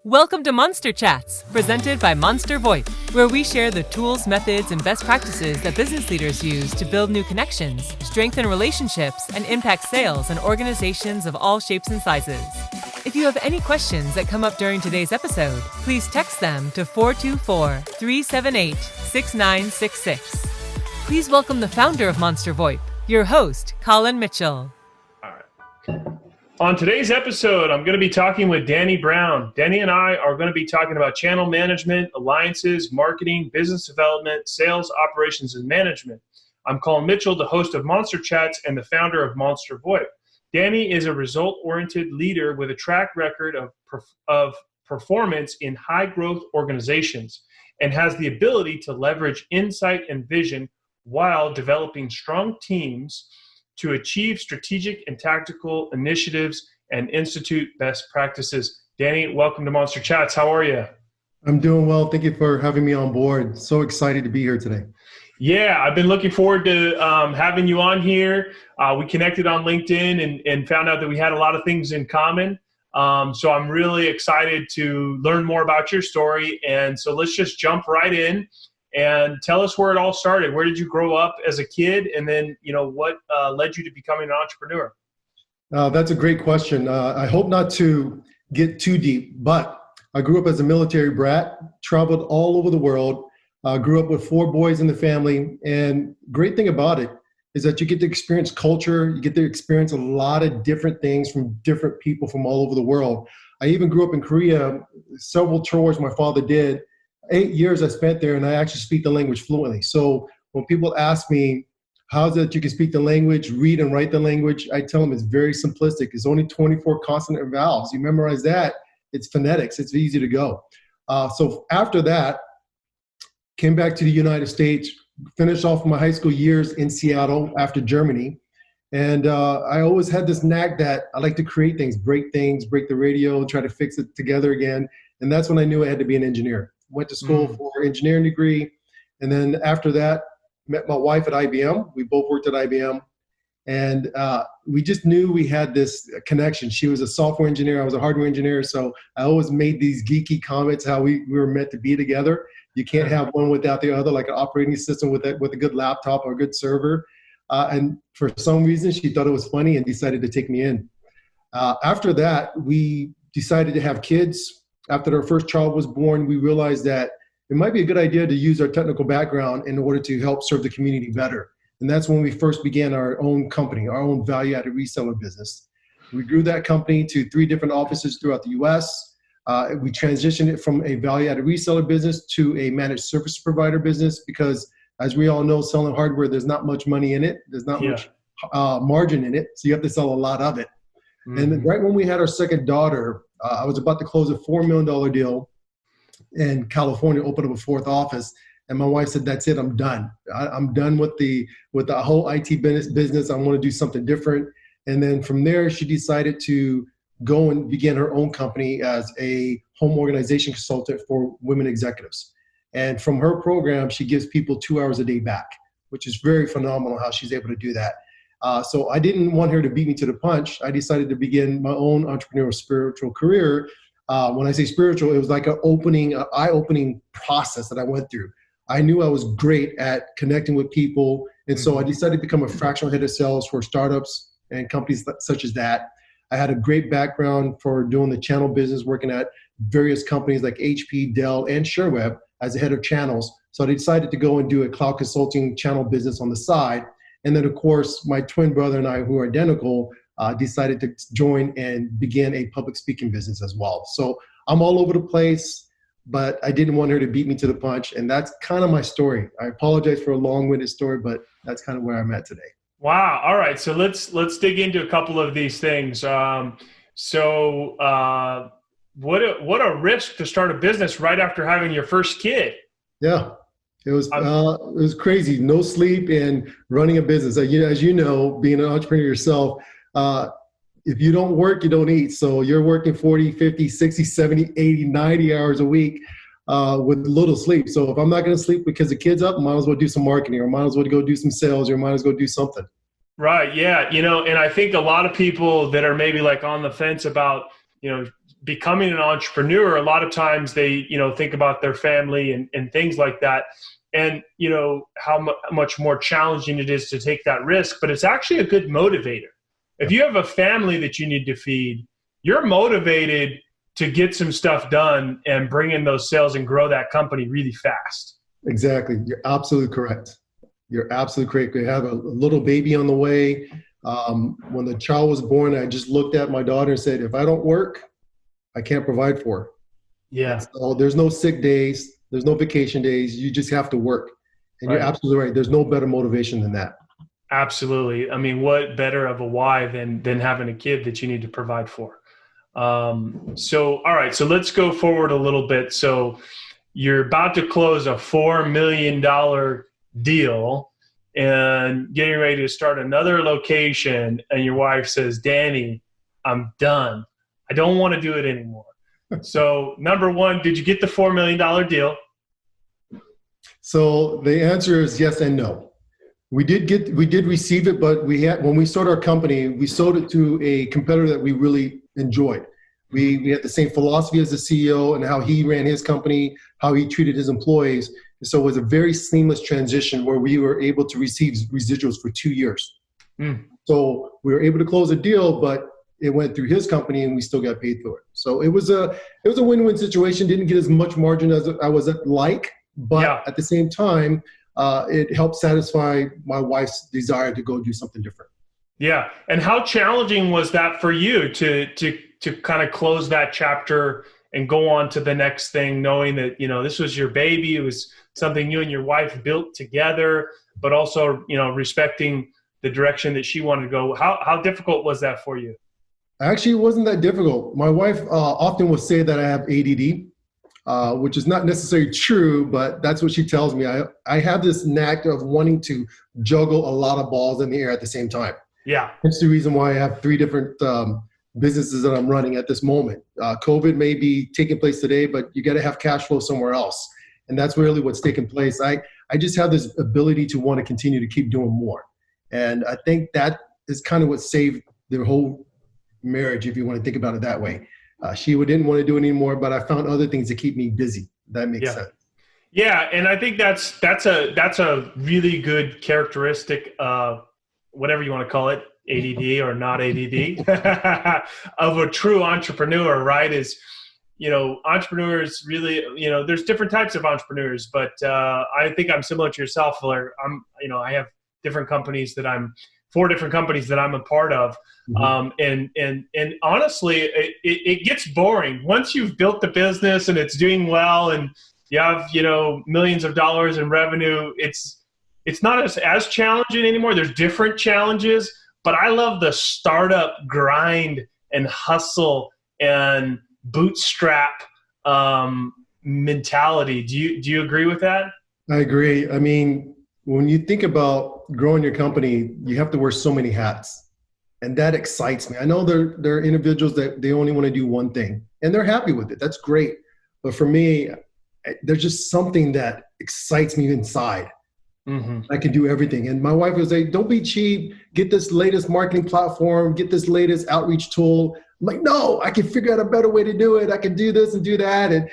Welcome to Monster Chats, presented by Monster VoIP, where we share the tools, methods, and best practices that business leaders use to build new connections, strengthen relationships, and impact sales in organizations of all shapes and sizes. If you have any questions that come up during today's episode, please text them to 424-378-6966. Please welcome the founder of Monster VoIP, your host, Colin Mitchell. All right. On today's episode, I'm going to be talking with Danny Brown. Danny and I are going to be talking about channel management, alliances, marketing, business development, sales, operations, and management. I'm Colin Mitchell, the host of Monster Chats and the founder of Monster VoIP. Danny is a result-oriented leader with a track record of performance in high-growth organizations and has the ability to leverage insight and vision while developing strong teams to achieve strategic and tactical initiatives and institute best practices. Danny, welcome to Monster Chats. How are you? I'm doing well. Thank you for having me on board. So excited to be here today. Yeah, I've been looking forward to having you on here. We connected on LinkedIn and found out that we had a lot of things in common. So I'm really excited to learn more about your story. And so let's just jump right in. And tell us where it all started. Where did you grow up as a kid? And then, what led you to becoming an entrepreneur? That's a great question. I hope not to get too deep, but I grew up as a military brat, traveled all over the world, grew up with 4 boys in the family. And great thing about it is that you get to experience culture. You get to experience a lot of different things from different people from all over the world. I even grew up in Korea. Several tours my father did. 8 years I spent there, and I actually speak the language fluently. So when people ask me, how's it that you can speak the language, read and write the language, I tell them it's very simplistic. It's only 24 consonant and vowels. You memorize that, it's phonetics. It's easy to go. So after that, came back to the United States, finished off my high school years in Seattle after Germany. And I always had this knack that I like to create things, break the radio, try to fix it together again. And that's when I knew I had to be an engineer. Went to school for an engineering degree. And then after that, met my wife at IBM. We both worked at IBM. And we just knew we had this connection. She was a software engineer. I was a hardware engineer. So I always made these geeky comments how we were meant to be together. You can't have one without the other, like an operating system with a good laptop or a good server. And for some reason, she thought it was funny and decided to take me in. After that, we decided to have kids. After our first child was born, we realized that it might be a good idea to use our technical background in order to help serve the community better. And that's when we first began our own company, our own value-added reseller business. We grew that company to 3 different offices throughout the U.S. We transitioned it from a value-added reseller business to a managed service provider business because, as we all know, selling hardware, there's not much money in it. There's not much margin in it, so you have to sell a lot of it. And then right when we had our second daughter, I was about to close a $4 million deal in California, open up a 4th office. And my wife said, that's it, I'm done. I'm done with the whole IT business. I want to do something different. And then from there, she decided to go and begin her own company as a home organization consultant for women executives. And from her program, she gives people 2 hours a day back, which is very phenomenal how she's able to do that. So I didn't want her to beat me to the punch. I decided to begin my own entrepreneurial spiritual career. When I say spiritual, it was like an eye-opening process that I went through. I knew I was great at connecting with people. And so I decided to become a fractional head of sales for startups and companies such as that. I had a great background for doing the channel business, working at various companies like HP, Dell, and ShareWeb as a head of channels. So I decided to go and do a cloud consulting channel business on the side. And then, of course, my twin brother and I, who are identical, decided to join and begin a public speaking business as well. So I'm all over the place, but I didn't want her to beat me to the punch. And that's kind of my story. I apologize for a long-winded story, but that's kind of where I'm at today. Wow. All right. So let's dig into a couple of these things. What a risk to start a business right after having your first kid. Yeah. It was crazy. No sleep and running a business. As you know, being an entrepreneur yourself, if you don't work, you don't eat. So you're working 40, 50, 60, 70, 80, 90 hours a week with little sleep. So if I'm not going to sleep because the kid's up, might as well do some marketing, or might as well go do some sales, or might as well do something. Right. Yeah. And I think a lot of people that are maybe like on the fence about, becoming an entrepreneur, a lot of times they, think about their family and things like that. And, how much more challenging it is to take that risk, but it's actually a good motivator. If you have a family that you need to feed, you're motivated to get some stuff done and bring in those sales and grow that company really fast. Exactly. You're absolutely correct. You're absolutely correct. We have a little baby on the way. When the child was born, I just looked at my daughter and said, if I don't work, I can't provide for her. Yeah. So there's no sick days. There's no vacation days. You just have to work. And You're absolutely right. There's no better motivation than that. Absolutely. I mean, what better of a why than having a kid that you need to provide for? All right. So let's go forward a little bit. So you're about to close a $4 million deal and getting ready to start another location. And your wife says, Danny, I'm done. I don't want to do it anymore. So number one, did you get the $4 million deal? So the answer is yes and no. We did receive it, but when we started our company, we sold it to a competitor that we really enjoyed. We had the same philosophy as the CEO and how he ran his company, how he treated his employees. And so it was a very seamless transition where we were able to receive residuals for 2 years. So we were able to close a deal, but it went through his company and we still got paid for it. So it was a win-win situation. Didn't get as much margin as I was like, but at the same time, it helped satisfy my wife's desire to go do something different. Yeah. And how challenging was that for you to kind of close that chapter and go on to the next thing, knowing that, this was your baby, it was something you and your wife built together, but also, respecting the direction that she wanted to go. How difficult was that for you? Actually, it wasn't that difficult. My wife often will say that I have ADD, which is not necessarily true, but that's what she tells me. I have this knack of wanting to juggle a lot of balls in the air at the same time. Yeah. That's the reason why I have 3 different businesses that I'm running at this moment. COVID may be taking place today, but you got to have cash flow somewhere else. And that's really what's taking place. I just have this ability to want to continue to keep doing more. And I think that is kind of what saved their whole marriage, if you want to think about it that way. She didn't want to do it anymore, but I found other things to keep me busy. That makes sense. Yeah, and I think that's a really good characteristic, whatever you want to call it, ADD or not ADD, of a true entrepreneur, right? Is, entrepreneurs really, there's different types of entrepreneurs, but I think I'm similar to yourself, where I have different companies that 4 different companies that I'm a part of. And honestly, it gets boring once you've built the business and it's doing well and you have, millions of dollars in revenue. It's not as challenging anymore. There's different challenges, but I love the startup grind and hustle and bootstrap mentality. Do you agree with that? I agree. I mean, when you think about growing your company, you have to wear so many hats, and that excites me. I know there are individuals that they only want to do one thing, and they're happy with it. That's great. But for me, there's just something that excites me inside. I can do everything. And my wife was like, don't be cheap. Get this latest marketing platform. Get this latest outreach tool. I'm like, no, I can figure out a better way to do it. I can do this and do that. And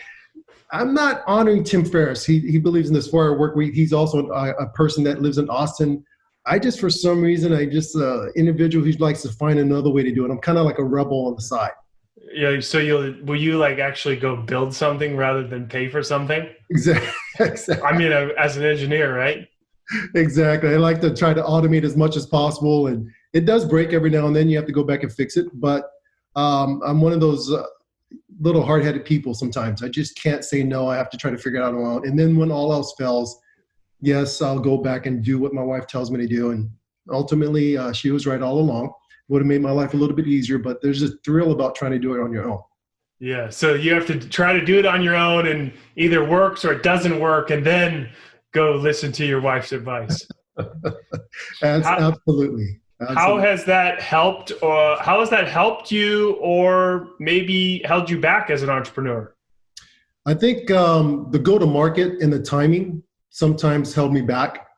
I'm not honoring Tim Ferriss. He believes in this 4-hour work week. He's also a person that lives in Austin. For some reason, individual who likes to find another way to do it. I'm kind of like a rebel on the side. Yeah. So will you actually go build something rather than pay for something? Exactly. I mean, as an engineer, right? Exactly. I like to try to automate as much as possible, and it does break every now and then. You have to go back and fix it. But I'm one of those little hard-headed people sometimes. I just can't say no. I have to try to figure it out on my own. And then when all else fails, yes, I'll go back and do what my wife tells me to do. And ultimately, she was right all along. Would have made my life a little bit easier, but there's a thrill about trying to do it on your own. Yeah. So you have to try to do it on your own, and either works or it doesn't work, and then go listen to your wife's advice. Absolutely. How has that helped, or how has that helped you, or maybe held you back as an entrepreneur? I think the go-to-market and the timing sometimes held me back.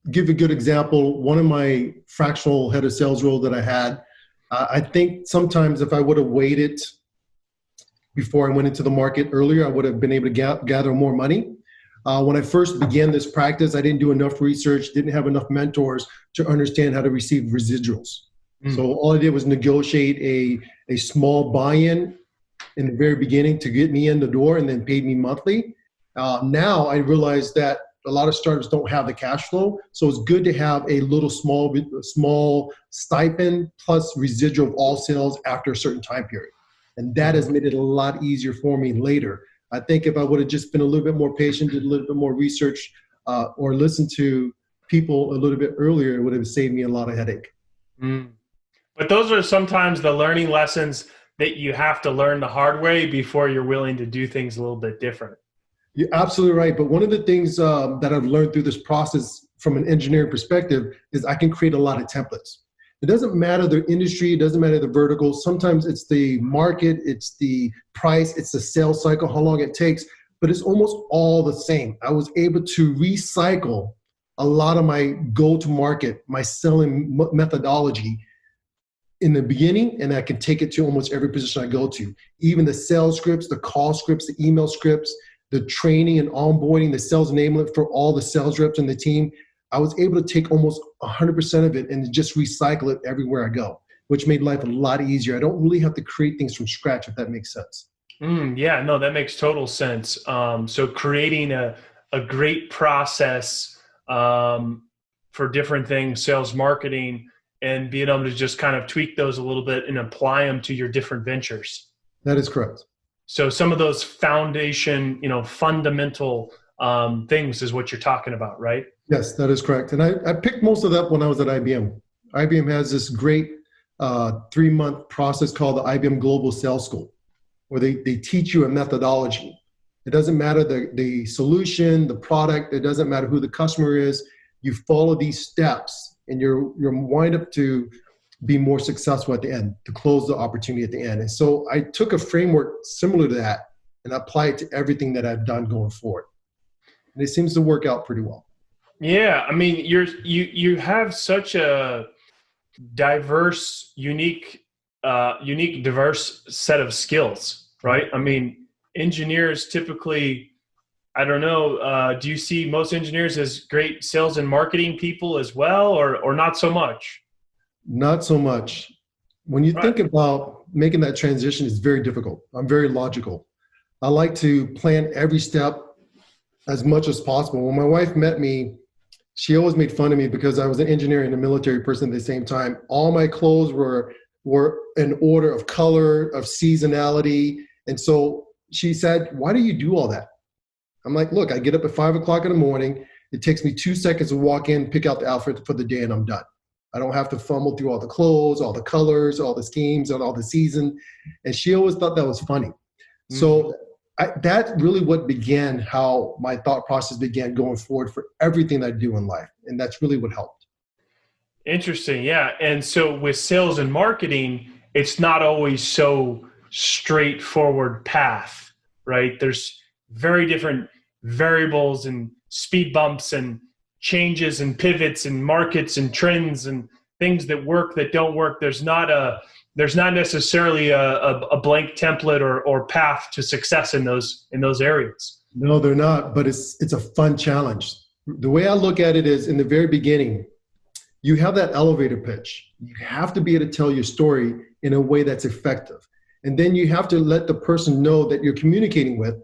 Give a good example. One of my fractional head of sales role that I had, I think sometimes if I would have waited before I went into the market earlier, I would have been able to gather more money. When I first began this practice, I didn't do enough research, didn't have enough mentors to understand how to receive residuals. So all I did was negotiate a small buy-in in the very beginning to get me in the door and then paid me monthly. Now I realize that a lot of startups don't have the cash flow. So it's good to have a little small stipend plus residual of all sales after a certain time period. And that has made it a lot easier for me later. I think if I would have just been a little bit more patient, did a little bit more research, or listened to people a little bit earlier, it would have saved me a lot of headache. But those are sometimes the learning lessons that you have to learn the hard way before you're willing to do things a little bit different. You're absolutely right. But one of the things that I've learned through this process from an engineering perspective is I can create a lot of templates. It doesn't matter the industry, it doesn't matter the vertical. Sometimes it's the market, it's the price, it's the sales cycle, how long it takes, but it's almost all the same. I was able to recycle a lot of my go-to-market, my selling methodology in the beginning, and I can take it to almost every position I go to. Even the sales scripts, the call scripts, the email scripts, the training and onboarding, the sales enablement for all the sales reps and the team. I was able to take almost 100% of it and just recycle it everywhere I go, which made life a lot easier. I don't really have to create things from scratch, if that makes sense. Yeah, no, that makes total sense. So creating a great process for different things, sales, marketing, and being able to just kind of tweak those a little bit and apply them to your different ventures. That is correct. So some of those foundation, fundamental things is what you're talking about, right? Yes, that is correct. And I picked most of that when I was at IBM. IBM has this great 3-month process called the IBM Global Sales School, where they teach you a methodology. It doesn't matter the solution, the product, it doesn't matter who the customer is. You follow these steps and you're wind up to be more successful at the end, to close the opportunity at the end. And so I took a framework similar to that and applied it to everything that I've done going forward. And it seems to work out pretty well. Yeah, I mean, you have such a diverse, unique, diverse set of skills, right? I mean, engineers typically, I don't know, do you see most engineers as great sales and marketing people as well, or not so much? Not so much. When you think about making that transition, it's very difficult. I'm very logical. I like to plan every step as much as possible. When my wife met me, she always made fun of me because I was an engineer and a military person at the same time. All my clothes were in order of color, of seasonality. And so she said, "Why do you do all that?" I'm like, "Look, I get up at 5 o'clock in the morning. It takes me 2 seconds to walk in, pick out the outfit for the day, and I'm done. I don't have to fumble through all the clothes, all the colors, all the schemes, and all the season." And she always thought that was funny. So that really what began how my thought process began going forward for everything that I do in life. And that's really what helped. Interesting. Yeah. And so with sales and marketing, it's not always so straightforward path, right? There's very different variables and speed bumps and changes and pivots and markets and trends and things that work, that don't work. There's not necessarily a blank template or path to success in those areas. No, they're not, but it's a fun challenge. The way I look at it is, in the very beginning, you have that elevator pitch. You have to be able to tell your story in a way that's effective. And then you have to let the person know that you're communicating with.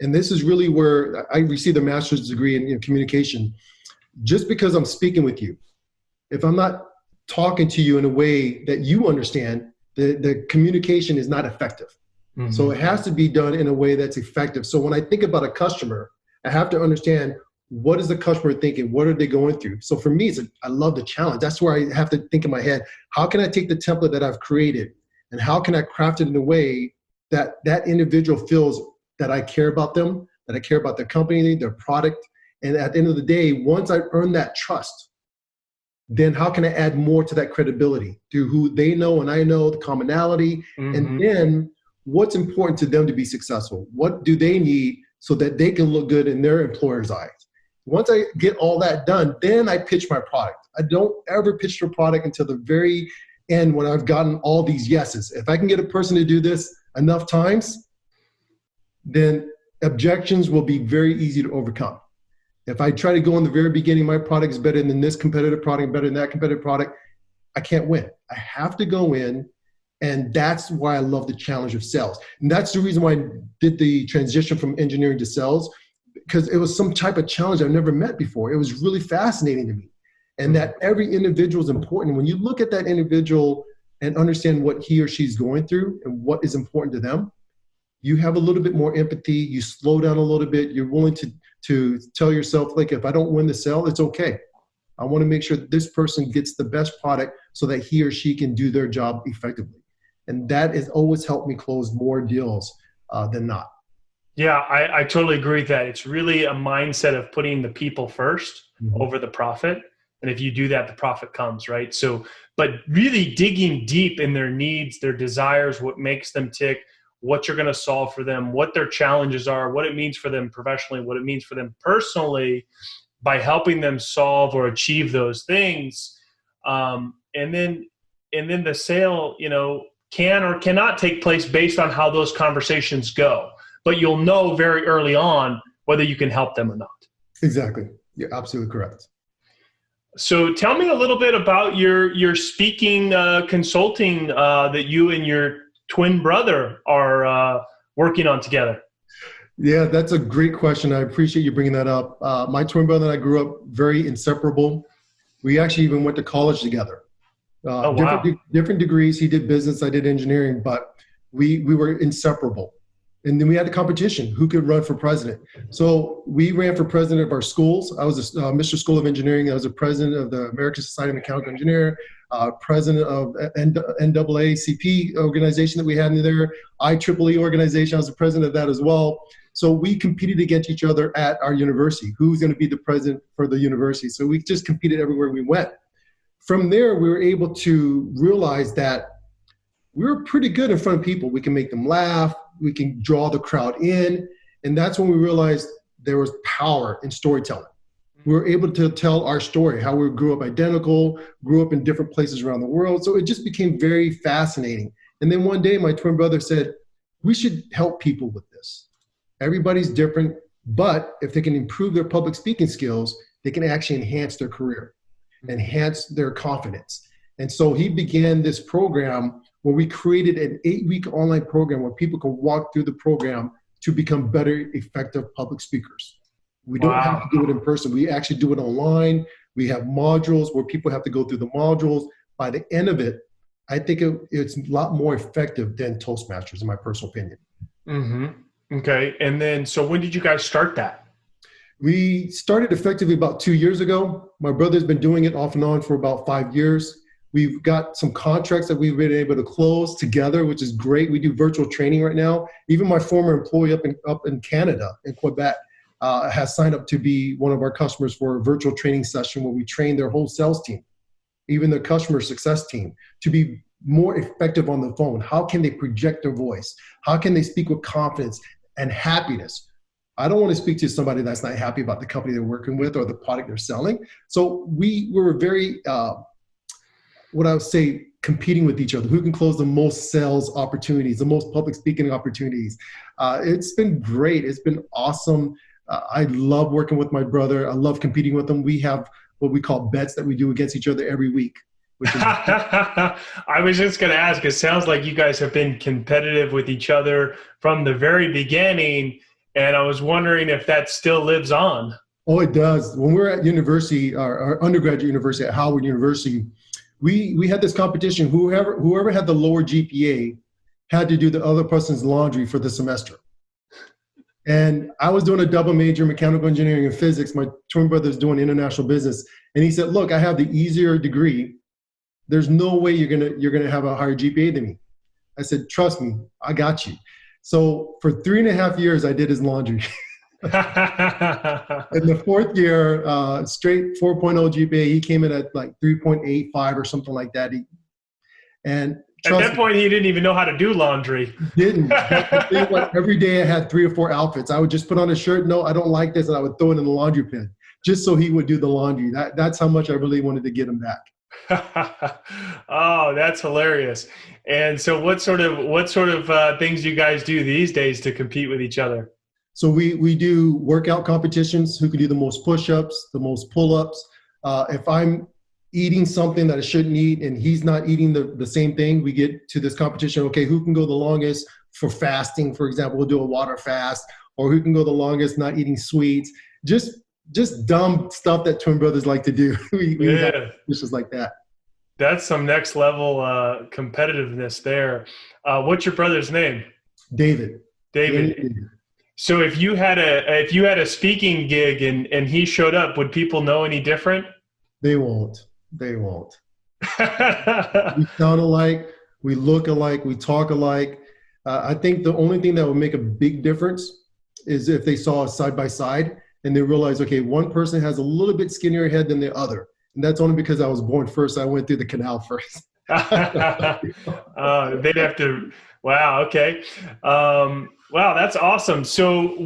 And this is really where I received a master's degree in communication. Just because I'm speaking with you, if I'm not talking to you in a way that you understand, the communication is not effective. So it has to be done in a way that's effective. So when I think about a customer, I have to understand, what is the customer thinking? What are they going through? So for me, I love the challenge. That's where I have to think in my head, how can I take the template that I've created and how can I craft it in a way that that individual feels that I care about them, that I care about their company, their product. And at the end of the day, once I earn that trust, then how can I add more to that credibility through who they know and I know, the commonality, and then what's important to them to be successful? What do they need so that they can look good in their employer's eyes? Once I get all that done, then I pitch my product. I don't ever pitch the product until the very end when I've gotten all these yeses. If I can get a person to do this enough times, then objections will be very easy to overcome. If I try to go in the very beginning, my product is better than this competitive product, better than that competitive product, I can't win. I have to go in, and that's why I love the challenge of sales. And that's the reason why I did the transition from engineering to sales, because it was some type of challenge I've never met before. It was really fascinating to me. And that every individual is important. When you look at that individual and understand what he or she's going through and what is important to them, you have a little bit more empathy. You slow down a little bit. You're willing to tell yourself, like, if I don't win the sale, it's okay. I want to make sure that this person gets the best product so that he or she can do their job effectively. And that has always helped me close more deals than not. Yeah, I totally agree with that. It's really a mindset of putting the people first over the profit. And if you do that, the profit comes, right? So, but really digging deep in their needs, their desires, what makes them tick, what you're going to solve for them, what their challenges are, what it means for them professionally, what it means for them personally, by helping them solve or achieve those things. And then the sale, can or cannot take place based on how those conversations go. But you'll know very early on whether you can help them or not. Exactly. You're absolutely correct. So tell me a little bit about your speaking consulting that you and your twin brother are working on together. Yeah, that's a great question. I appreciate you bringing that up. My twin brother and I grew up very inseparable. We actually even went to college together. Different degrees. He did business, I did engineering, but we were inseparable. And then we had a competition, who could run for president. So we ran for president of our schools. I was a Mr. School of Engineering. I was a president of the American Society of Mechanical Engineers, president of NAACP organization that we had in there, IEEE organization. I was the president of that as well. So we competed against each other at our university. Who's going to be the president for the university? So we just competed everywhere we went. From there, we were able to realize that we were pretty good in front of people. We can make them laugh. We can draw the crowd in. And that's when we realized there was power in storytelling. We were able to tell our story, how we grew up identical, grew up in different places around the world. So it just became very fascinating. And then one day my twin brother said, we should help people with this. Everybody's different, but if they can improve their public speaking skills, they can actually enhance their career, enhance their confidence. And so he began this program where we created an 8-week online program where people can walk through the program to become better, effective public speakers. We don't have to do it in person. We actually do it online. We have modules where people have to go through the modules. By the end of it, I think it's a lot more effective than Toastmasters, in my personal opinion. Mm-hmm. Okay. And then, so when did you guys start that? We started effectively about 2 years ago. My brother's been doing it off and on for about 5 years. We've got some contracts that we've been able to close together, which is great. We do virtual training right now. Even my former employee up in Canada, in Quebec, has signed up to be one of our customers for a virtual training session where we train their whole sales team, even their customer success team, to be more effective on the phone. How can they project their voice? How can they speak with confidence and happiness? I don't want to speak to somebody that's not happy about the company they're working with or the product they're selling. So we were very... what I would say, competing with each other. Who can close the most sales opportunities, the most public speaking opportunities? It's been great. It's been awesome. I love working with my brother. I love competing with him. We have what we call bets that we do against each other every week. Which is I was just going to ask, it sounds like you guys have been competitive with each other from the very beginning. And I was wondering if that still lives on. Oh, it does. When we were at university, our undergraduate university at Howard University, we had this competition. Whoever had the lower GPA had to do the other person's laundry for the semester. And I was doing a double major, mechanical engineering and physics. My twin brother's doing international business. And he said, look, I have the easier degree. There's no way you're gonna have a higher GPA than me. I said, trust me, I got you. So for 3.5 years, I did his laundry. In the fourth year, straight 4.0 GPA, he came in at like 3.85 or something like that. And at that point, he didn't even know how to do laundry. Didn't. Every day I had 3 or 4 outfits. I would just put on a shirt. No, I don't like this. And I would throw it in the laundry bin just so he would do the laundry. That's how much I really wanted to get him back. Oh, that's hilarious. And so what sort of things do you guys do these days to compete with each other? So we do workout competitions. Who can do the most push-ups, the most pull-ups? If I'm eating something that I shouldn't eat and he's not eating the same thing, we get to this competition. Okay, who can go the longest for fasting? For example, we'll do a water fast, or who can go the longest not eating sweets? Just dumb stuff that twin brothers like to do. We have Yeah, dishes like that. that's some next level competitiveness there. What's your brother's name? David. David. So if you had a speaking gig and he showed up, would people know any different? They won't. They won't. We sound alike. We look alike. We talk alike. I think the only thing that would make a big difference is if they saw us side by side and they realize, okay, one person has a little bit skinnier head than the other. And that's only because I was born first. I went through the canal first. They'd have to. Wow. Okay. Wow, that's awesome. So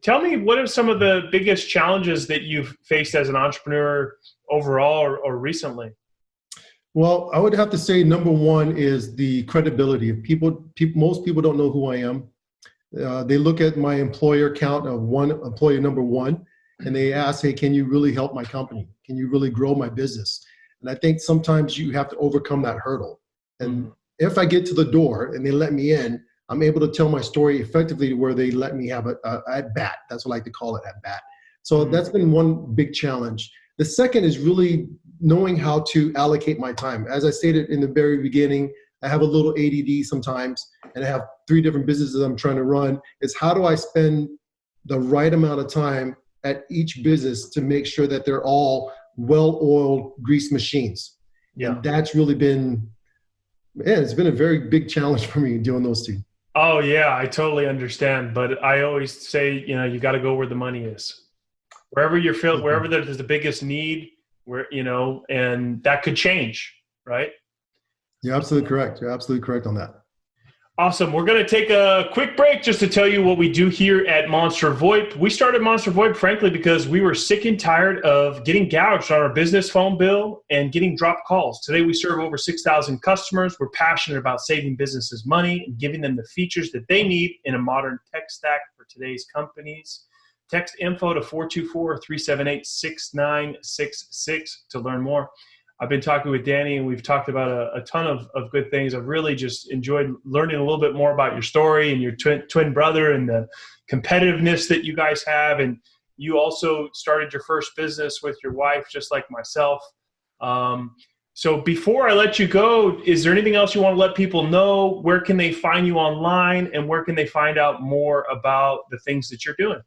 tell me, what are some of the biggest challenges that you've faced as an entrepreneur overall or recently? Well, I would have to say number one is the credibility. Most people don't know who I am. They look at my employer count of employer number one, and they ask, hey, can you really help my company? Can you really grow my business? And I think sometimes you have to overcome that hurdle. And if I get to the door and they let me in, I'm able to tell my story effectively to where they let me have a at bat. That's what I like to call it, at bat. So that's been one big challenge. The second is really knowing how to allocate my time. As I stated in the very beginning, I have a little ADD sometimes, and I have 3 different businesses I'm trying to run. Is how do I spend the right amount of time at each business to make sure that they're all well-oiled grease machines? Yeah. And that's really been, it's been a very big challenge for me doing those 2. Oh yeah, I totally understand. But I always say, you got to go where the money is. Wherever there's the biggest need, and that could change, right? You're absolutely correct. You're absolutely correct on that. Awesome. We're going to take a quick break just to tell you what we do here at Monster VoIP. We started Monster VoIP, frankly, because we were sick and tired of getting gouged on our business phone bill and getting dropped calls. Today, we serve over 6,000 customers. We're passionate about saving businesses money and giving them the features that they need in a modern tech stack for today's companies. Text info to 424-378-6966 to learn more. I've been talking with Danny, and we've talked about a ton of good things. I've really just enjoyed learning a little bit more about your story and your twin brother and the competitiveness that you guys have. And you also started your first business with your wife, just like myself. So before I let you go, is there anything else you want to let people know? Where can they find you online, and where can they find out more about the things that you're doing?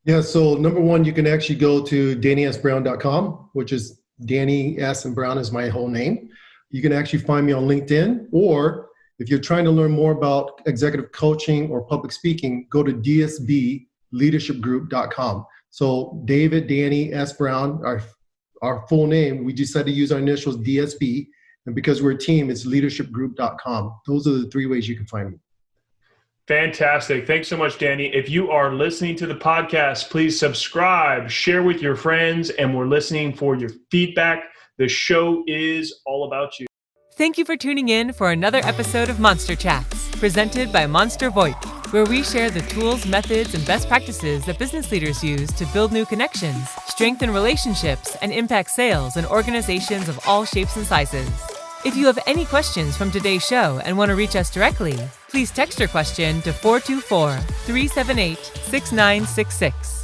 Yeah, so number one, you can actually go to DannySBrown.com, which is Danny S. and Brown is my whole name. You can actually find me on LinkedIn, or if you're trying to learn more about executive coaching or public speaking, go to dsbleadershipgroup.com. So David, Danny, S. Brown, our full name, we decided to use our initials DSB, and because we're a team, it's leadershipgroup.com. Those are the 3 ways you can find me. Fantastic. Thanks so much, Danny. If you are listening to the podcast, please subscribe, share with your friends, and we're listening for your feedback. The show is all about you. Thank you for tuning in for another episode of Monster Chats, presented by Monster VoIP, where we share the tools, methods, and best practices that business leaders use to build new connections, strengthen relationships, and impact sales in organizations of all shapes and sizes. If you have any questions from today's show and want to reach us directly, please text your question to 424-378-6966.